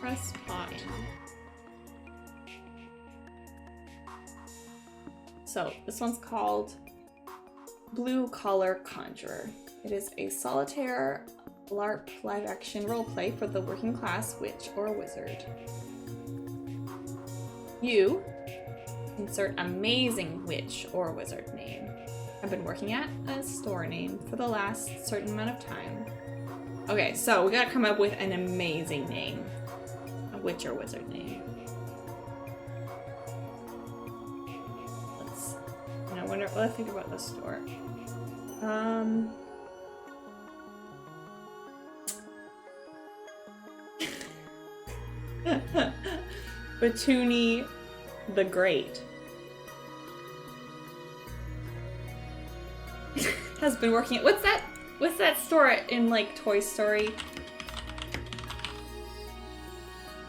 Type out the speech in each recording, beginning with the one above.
Press pause. So this one's called Blue Collar Conjurer. It is a solitaire LARP live-action roleplay for the working class witch or wizard. You insert amazing witch or wizard name. I've been working at a store name for the last certain amount of time. Okay, so we gotta come up with an amazing name. A witch or wizard name. Let's think about the store. Batoonie the Great has been working at what's that store in like Toy Story?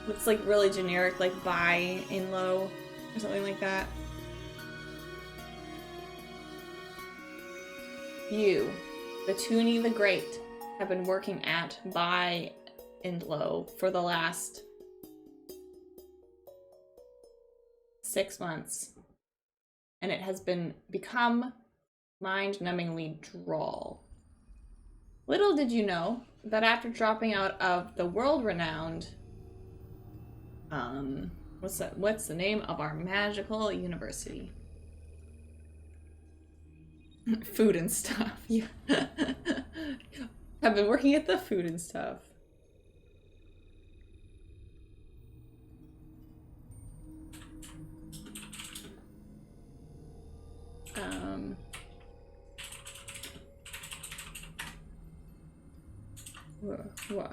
It's like really generic, like buy in low or something like that. You, Batoonie the Great, have been working at Buy and Low for the last 6 months, and it has become mind-numbingly droll. Little did you know that after dropping out of the world-renowned, what's the name of our magical university? Food and Stuff. Yeah. I've been working at the Food and Stuff. What?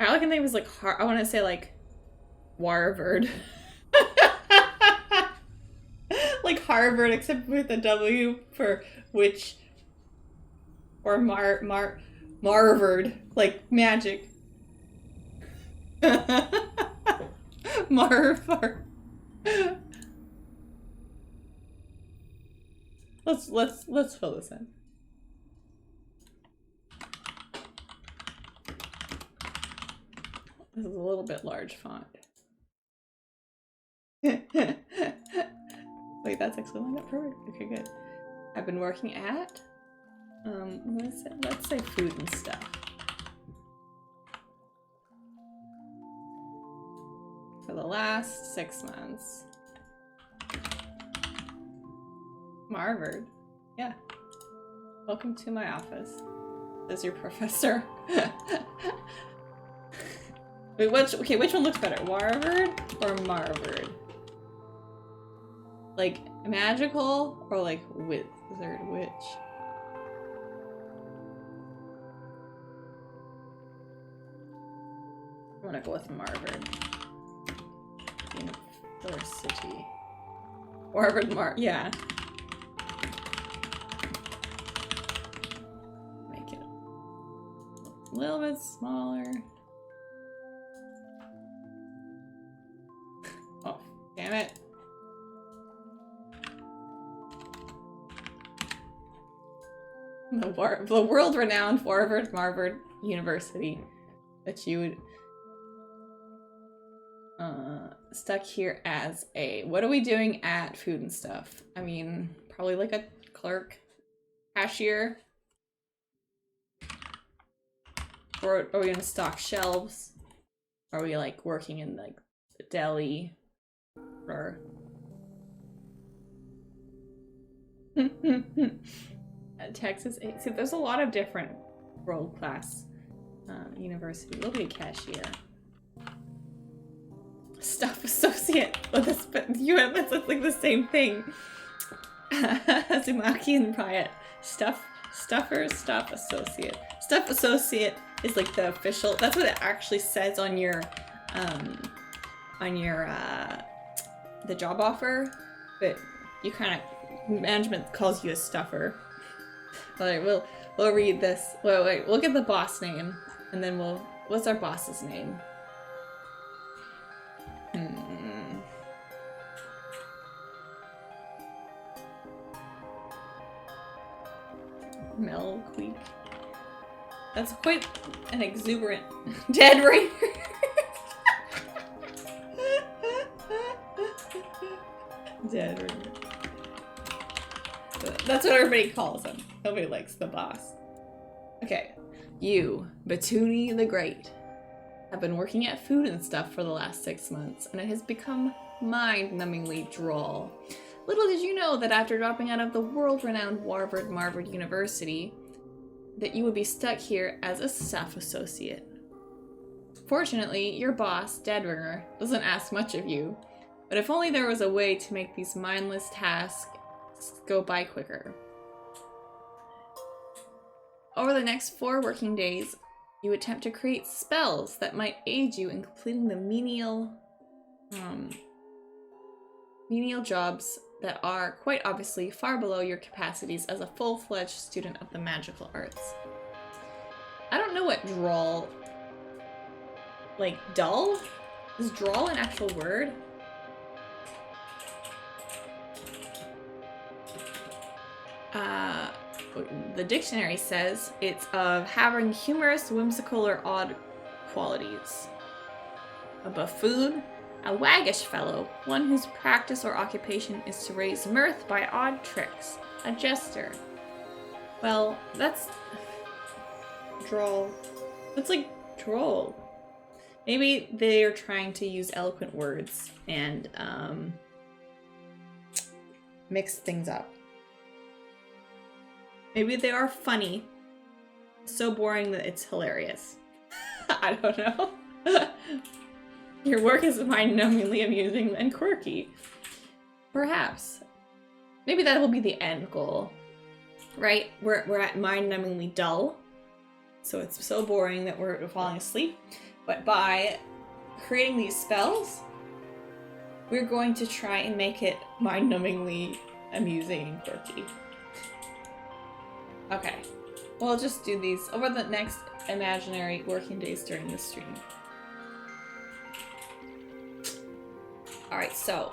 I like a name was like I want to say like Warvard. Like Harvard, except with a W for witch, or Marvard, like magic. Marvar. Let's fill this in. This is a little bit large font. Wait, that's actually lined up perfect. Okay, good. I've been working at, let's say Food and Stuff. For the last 6 months. Marvard. Yeah. Welcome to my office. As your professor. Wait, which one looks better? Warvard or Marvard? Like magical or like wizard witch? I'm gonna go with Marvard University. Warvard yeah. Make it a little bit smaller. Oh, damn it. The world-renowned Marvard University that you would stuck here as a, what are we doing at Food and Stuff? I mean, probably like a clerk, cashier, or are we gonna stock shelves? Are we like working in like the deli or Texas A. See, there's a lot of different world-class university. We'll be a cashier. Stuff associate. Oh, that's like the same thing. Zumaki and Riot. Stuffer, stuff associate. Stuff associate is like the official. That's what it actually says on your the job offer. But you kind of, management calls you a stuffer. Alright, we'll read this. Wait, we'll get the boss name, and then what's our boss's name? Melqueek. That's quite an exuberant dead ringer. Dead ringer. That's what everybody calls him. Nobody likes the boss. Okay. You, Batuni the Great, have been working at food and stuff for the last 6 months, and it has become mind-numbingly droll. Little did you know that after dropping out of the world-renowned Marvard University, that you would be stuck here as a staff associate. Fortunately, your boss, Deadringer, doesn't ask much of you, but if only there was a way to make these mindless tasks go by quicker. Over the next 4 working days, you attempt to create spells that might aid you in completing the menial jobs that are, quite obviously, far below your capacities as a full-fledged student of the magical arts. I don't know what droll... Like, dull? Is droll an actual word? The dictionary says it's of having humorous, whimsical, or odd qualities. A buffoon, a waggish fellow, one whose practice or occupation is to raise mirth by odd tricks. A jester. Well, that's... droll. That's like droll. Maybe they're trying to use eloquent words and mix things up. Maybe they are funny. So boring that it's hilarious. I don't know. Your work is mind-numbingly amusing and quirky. Perhaps. Maybe that will be the end goal. Right? We're at mind-numbingly dull. So it's so boring that we're falling asleep. But by creating these spells, we're going to try and make it mind-numbingly amusing and quirky. Okay. We'll just do these over the next imaginary working days during the stream. Alright, so.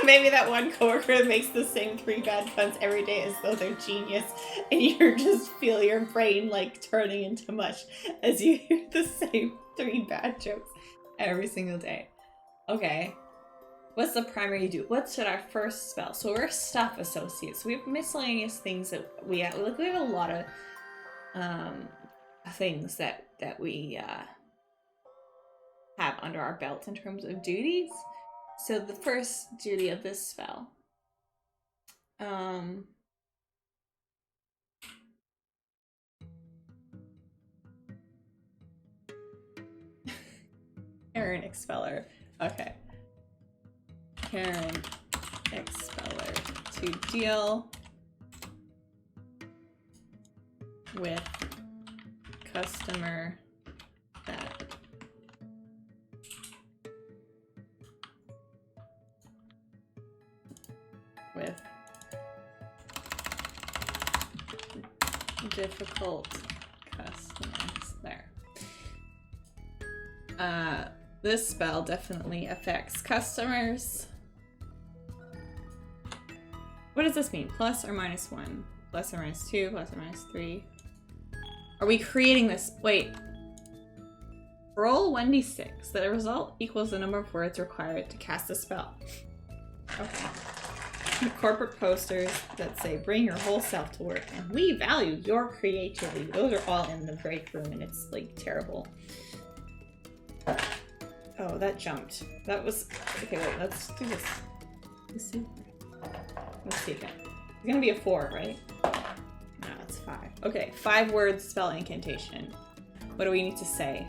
Maybe that one coworker makes the same 3 bad puns every day as though they're genius, and you just feel your brain like turning into mush as you hear the same 3 bad jokes every single day. Okay. What's the primary you do? What should our first spell? So we're staff associates. So we have miscellaneous things that we have. Like, we have a lot of things that we have under our belt in terms of duties. So the first duty of this spell, Karen Expeller. Okay. Karen Expeller to deal with customer that with difficult customers. There. This spell definitely affects customers. What does this mean? Plus or minus 1? Plus or minus 2? Plus or minus 3? Are we creating this? Wait. Roll 1d6. The result equals the number of words required to cast a spell. Okay. Corporate posters that say bring your whole self to work and we value your creativity. Those are all in the break room and it's like terrible. Oh, that jumped. That was... Okay, wait, let's do this. Let's see again. It's gonna be a 4, right? No, it's 5. Okay, 5 words spell incantation. What do we need to say?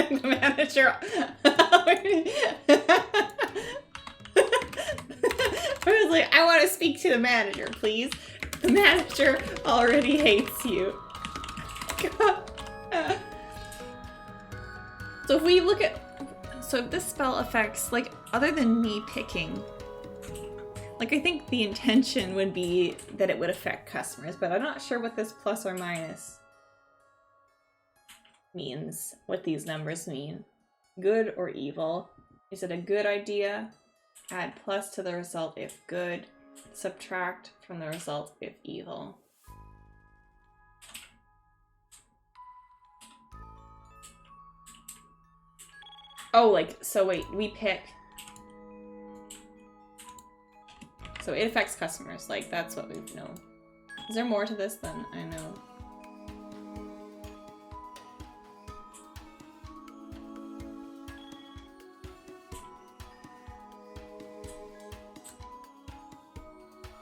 The manager. I was like, I want to speak to the manager, please. The manager already hates you. So if we look at, so if this spell affects, like, other than me picking, like, I think the intention would be that it would affect customers, but I'm not sure what this plus or minus means, what these numbers mean. Good or evil? Is it a good idea? Add plus to the result if good. Subtract from the result if evil. Oh, like, so wait, we pick. So it affects customers, like, that's what we know. Is there more to this than I know?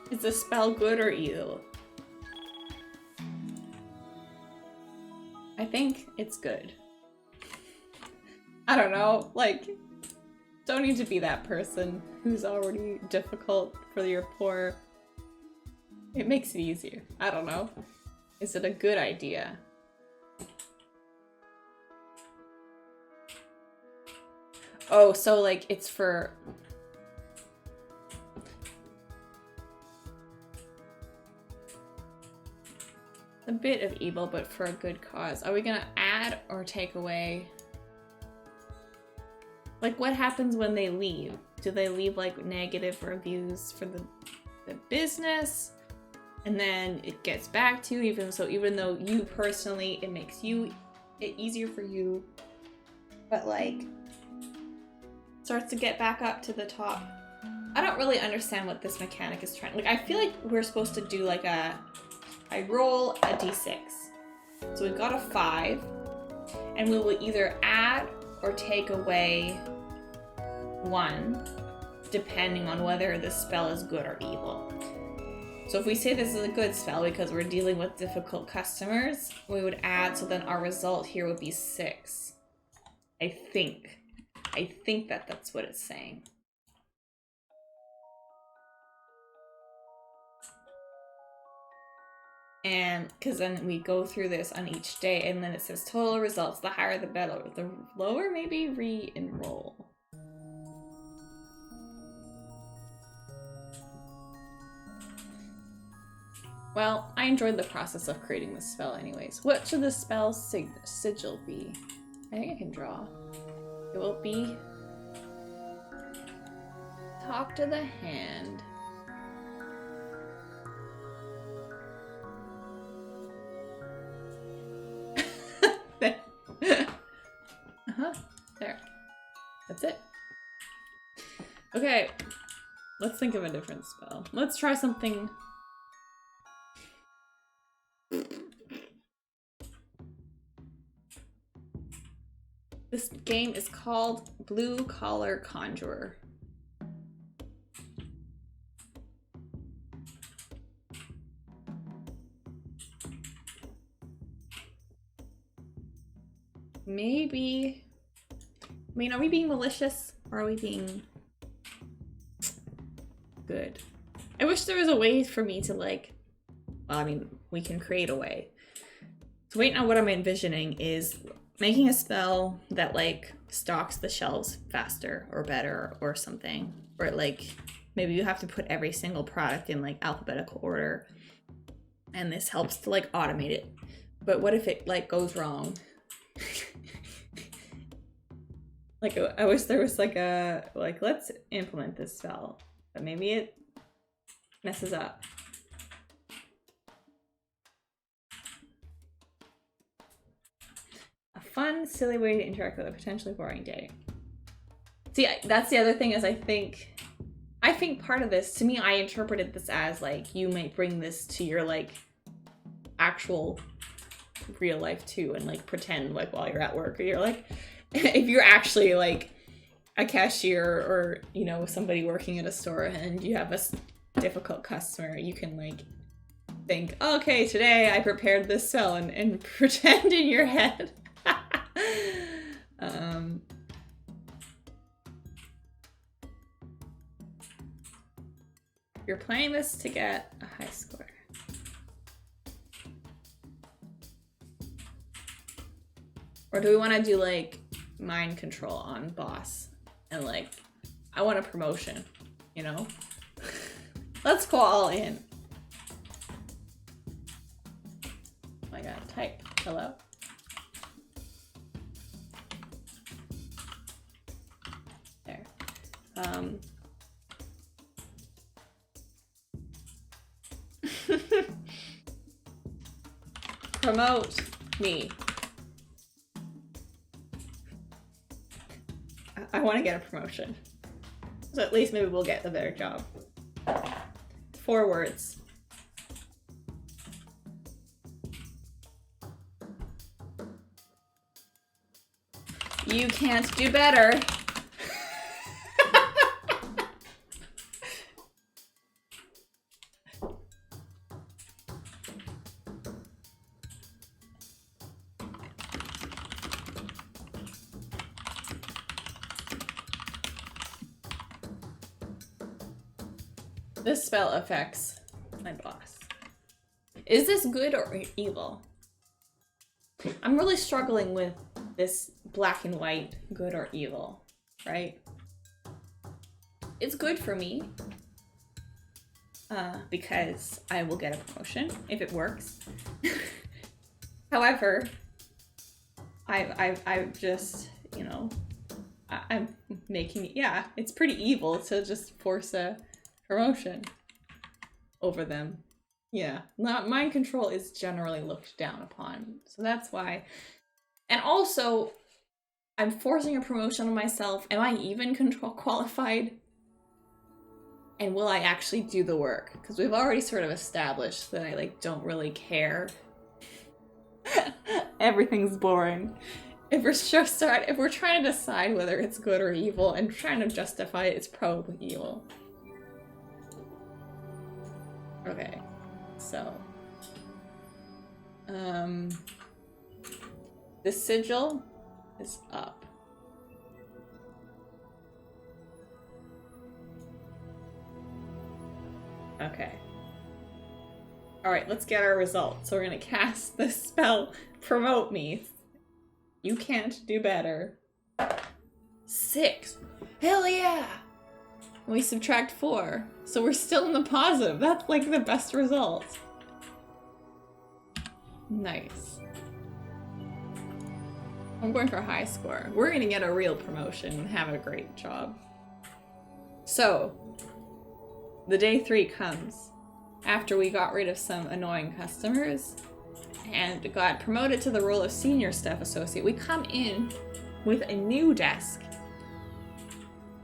Is the spell good or evil? I think it's good. I don't know, like, don't need to be that person who's already difficult for your poor. It makes it easier. I don't know. Is it a good idea? Oh, so like it's for... a bit of evil, but for a good cause. Are we gonna add or take away? Like, what happens when they leave? Do they leave, like, negative reviews for the business? And then it gets back to you, even though you personally, it makes it easier for you, but, like, starts to get back up to the top. I don't really understand what this mechanic is trying. Like, I feel like we're supposed to do, like, I roll a d6. So we've got a 5, and we will either add or take away 1, depending on whether the spell is good or evil. So if we say this is a good spell because we're dealing with difficult customers, we would add, so then our result here would be 6. I think that's what it's saying. And because then we go through this on each day, and then it says total results. The higher the better. The lower, maybe re-enroll. Well, I enjoyed the process of creating this spell anyways. What should the spell sigil be? I think I can draw. It will be talk to the hand. There. That's it. Okay. Let's think of a different spell. Let's try something. This game is called Blue Collar Conjurer. Maybe... I mean, are we being malicious or are we being good? I wish there was a way for me to, like... Well, I mean, we can create a way. So right now what I'm envisioning is making a spell that, like, stocks the shelves faster or better or something. Or, like, maybe you have to put every single product in, like, alphabetical order. And this helps to, like, automate it. But what if it, like, goes wrong? Like, I wish there was, like, let's implement this spell. But maybe it messes up. A fun, silly way to interact with a potentially boring day. See, that's the other thing is I think part of this, to me, I interpreted this as, like, you might bring this to your, like, actual real life too and, like, pretend, like, while you're at work or you're, like, if you're actually, like, a cashier or, you know, somebody working at a store and you have a difficult customer, you can, like, think, oh, okay, today I prepared this spell and pretend in your head. You're playing this to get a high score. Or do we want to do, like, mind control on boss. And like, I want a promotion, you know? Let's go all in. Oh my god, type. Hello? There. Promote me. I want to get a promotion. So at least maybe we'll get a better job. 4 words. You can't do better. This spell affects my boss. Is this good or evil? I'm really struggling with this black and white, good or evil, right? It's good for me because I will get a promotion if it works. However, I've just, you know, I'm making, yeah, it's pretty evil to just force a promotion over them. Yeah, mind control is generally looked down upon, so that's why. And also, I'm forcing a promotion on myself. Am I even control qualified? And will I actually do the work? Because we've already sort of established that I like don't really care. Everything's boring. If we're trying to decide whether it's good or evil and trying to justify it, it's probably evil. Okay, so the sigil is up. Okay. Alright, let's get our result. So we're gonna cast the spell, Promote Me. You can't do better. 6. Hell yeah! We subtract 4. So we're still in the positive. That's like the best result. Nice. I'm going for a high score. We're gonna get a real promotion and have a great job. So, the day 3 comes after we got rid of some annoying customers and got promoted to the role of senior staff associate. We come in with a new desk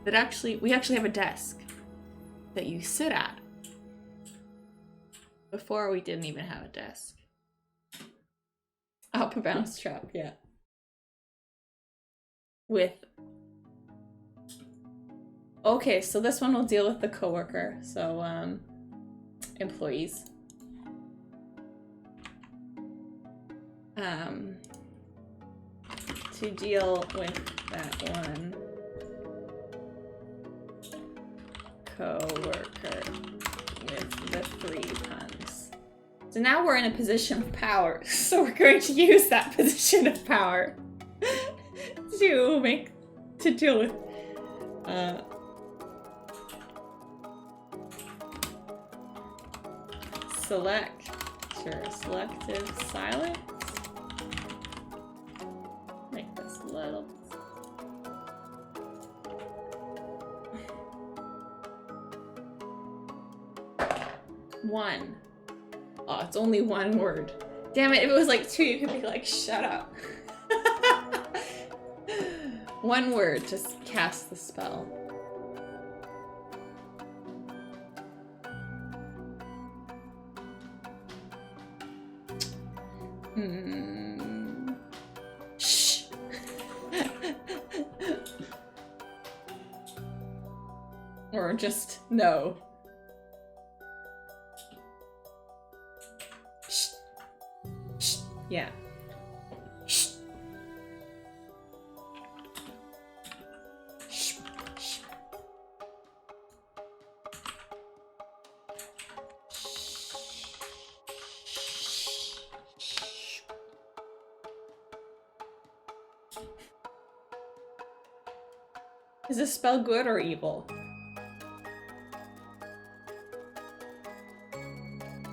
that we actually have a desk that you sit at. Before we didn't even have a desk. Up a bounce trap, yeah. Okay, so this one will deal with the coworker. So, employees. To deal with that one coworker with the 3 puns. So now we're in a position of power. So we're going to use that position of power to deal with selective silence. Make this a little. One. Oh, it's only 1 word. Damn it, if it was like 2, you could be like, shut up. 1 word to cast the spell. Shh. Or just no. Shh. Shh. Yeah. Shh. Shh. Shh. Is this spell good or evil?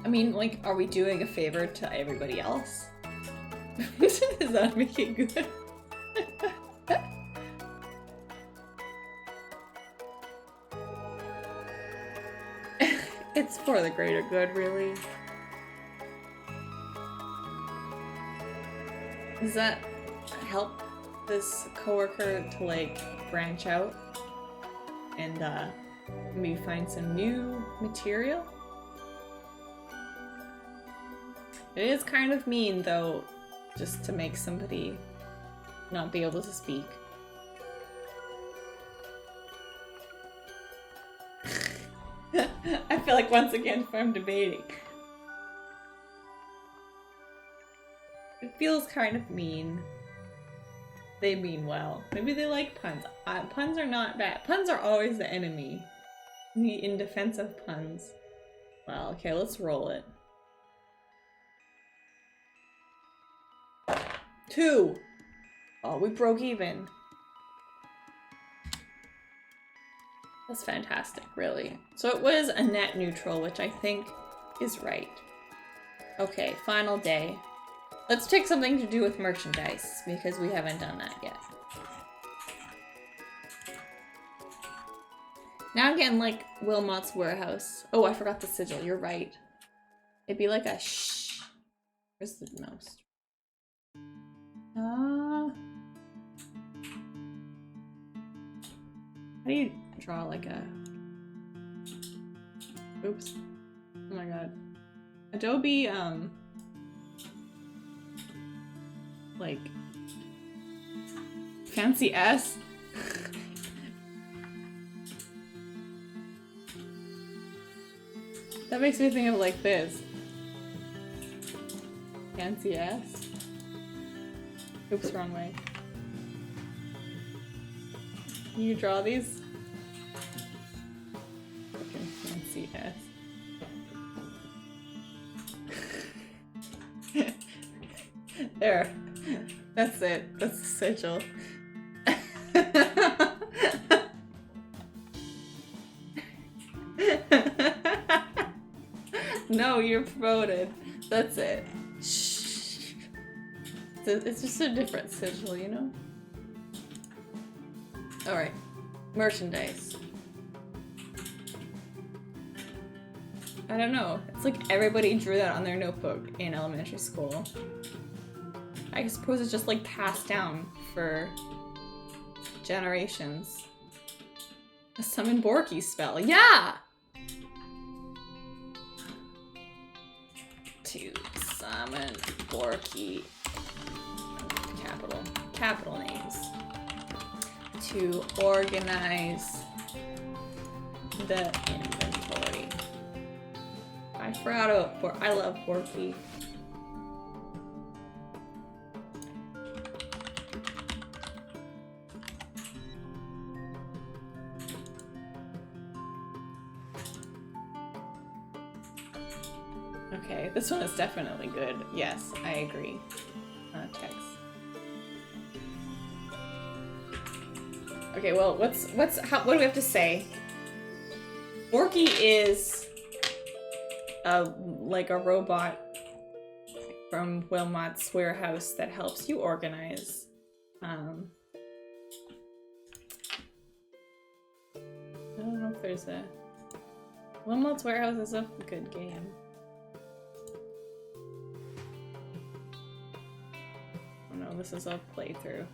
I mean, like, are we doing a favor to everybody else? Does that make it good? It's for the greater good, really. Does that help this coworker to, like, branch out and maybe find some new material? It is kind of mean, though, just to make somebody not be able to speak. I feel like once again I'm debating. It feels kind of mean. They mean well. Maybe they like puns. Puns are not bad. Puns are always the enemy. In defense of puns. Well, okay, let's roll it. 2! Oh, we broke even. That's fantastic, really. So it was a net neutral, which I think is right. Okay, final day. Let's take something to do with merchandise, because we haven't done that yet. Now I'm getting like Wilmot's warehouse. Oh, I forgot the sigil, you're right. It'd be like a shh. Where's the mouse? How do you draw like a... Oops. Oh my god. Adobe, like... Fancy S? That makes me think of like this. Fancy S? Oops, wrong way. Can you draw these? Fucking fancy S. There. That's it. That's the sigil. No, you're promoted. That's it. Shh. It's just a different sigil, you know? Alright. Merchandise. I don't know. It's like everybody drew that on their notebook in elementary school. I suppose it's just like passed down for generations. A summon Borky spell. Yeah! To summon Borky. Capital names. To organize the inventory. I forgot about I love Borky. Okay, this one is definitely good. Yes, I agree. Text. Okay, well, what do we have to say? Borky is like a robot from Wilmot's warehouse that helps you organize. I don't know if there's a... Wilmot's warehouse is a good game. Oh no, this is a playthrough.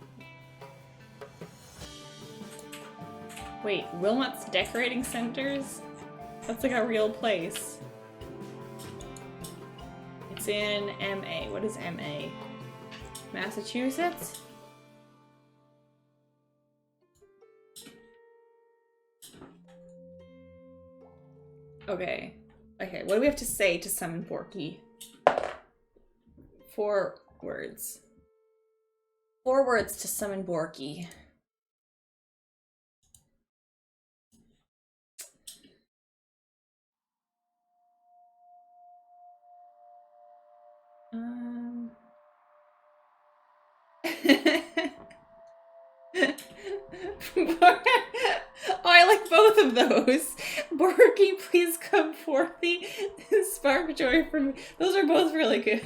Wait, Wilmot's decorating centers? That's like a real place. It's in MA. What is MA? Massachusetts? Okay. Okay, what do we have to say to summon Borky? 4 words. 4 words to summon Borky. Spark joy for me. Those are both really good,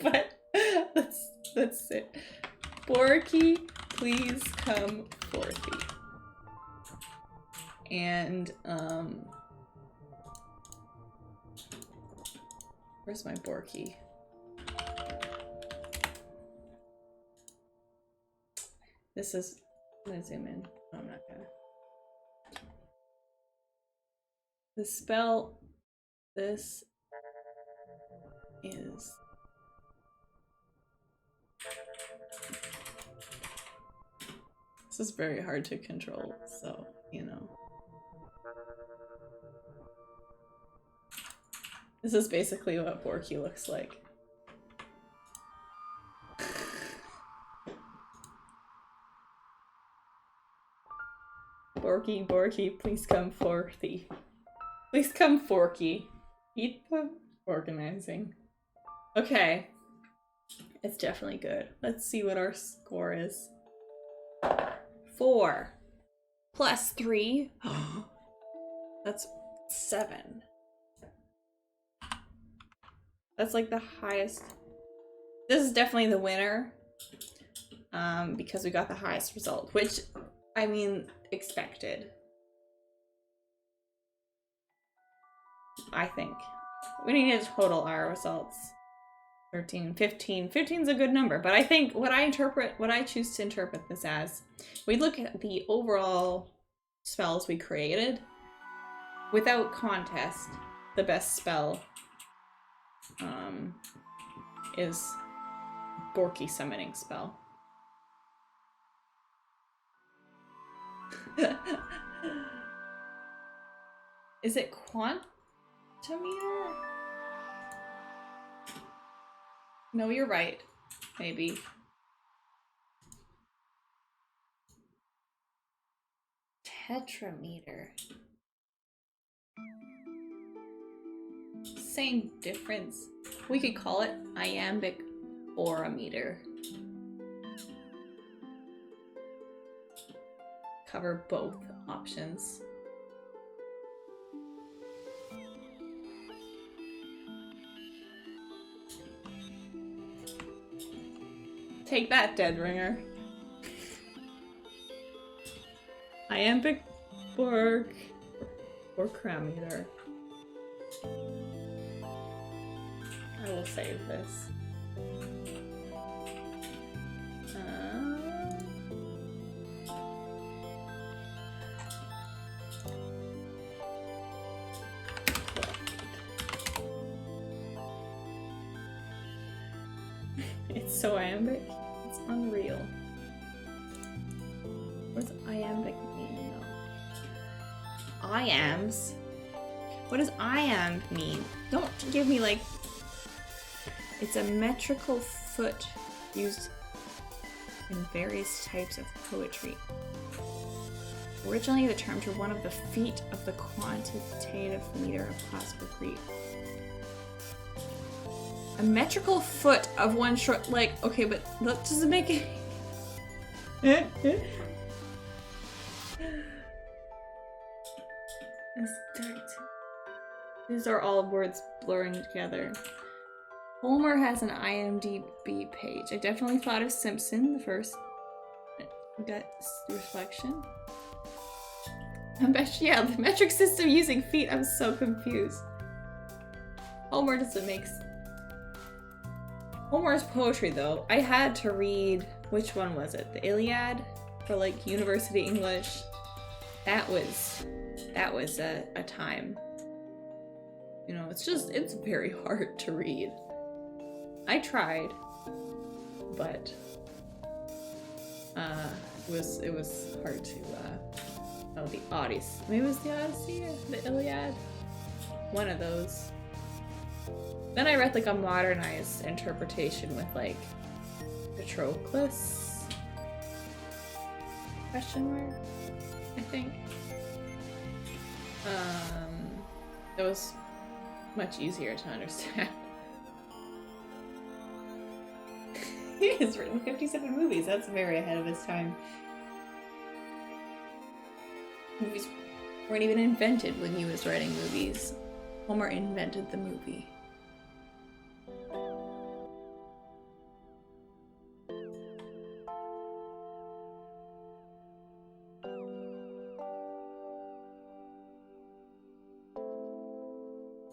but let's sit. Borky, please come forthy. And where's my Borky? This is. I'm gonna zoom in. No, I'm not gonna. The spell. This is. This is very hard to control, so, you know. This is basically what Borky looks like. Borky, Borky, please come forthy. Please come forky. Eat the organizing. Okay. It's definitely good. Let's see what our score is. 4 plus 3. That's 7. That's like the highest. This is definitely the winner. Because we got the highest result, which, I mean, expected. I think. We need to total our results. 13, 15. 15 is a good number, but I think what I choose to interpret this as, we look at the overall spells we created. Without contest, the best spell is Borky summoning spell. Is it quantimeter? No, you're right. Maybe. Tetrameter. Same difference. We could call it iambic aurameter. Cover both options. Take that, Dead Ringer. Iambic Borg or Crameter. I will save this. It's so iambic. It's unreal. What does iambic mean, though? Iams? What does iamb mean? Don't give me, like... It's a metrical foot used in various types of poetry. Originally, the term to one of the feet of the quantitative meter of classical Greek. A metrical foot of one short, like, okay, but that doesn't make it. These are all words blurring together. Homer has an IMDb page. I definitely thought of Simpson, the first reflection. Yeah, the metric system using feet, I'm so confused. Homer doesn't make sense. Homer's poetry, though, I had to read, which one was it? The Iliad? For, like, university English. That was a time. You know, it's very hard to read. I tried, but, it was hard to, oh, the Odyssey. Maybe it was the Odyssey or the Iliad? One of those. Then I read like a modernized interpretation with like Patroclus? Question mark? I think. It was much easier to understand. He has written 57 movies. That's very ahead of his time. Movies weren't even invented when he was writing movies. Homer invented the movie.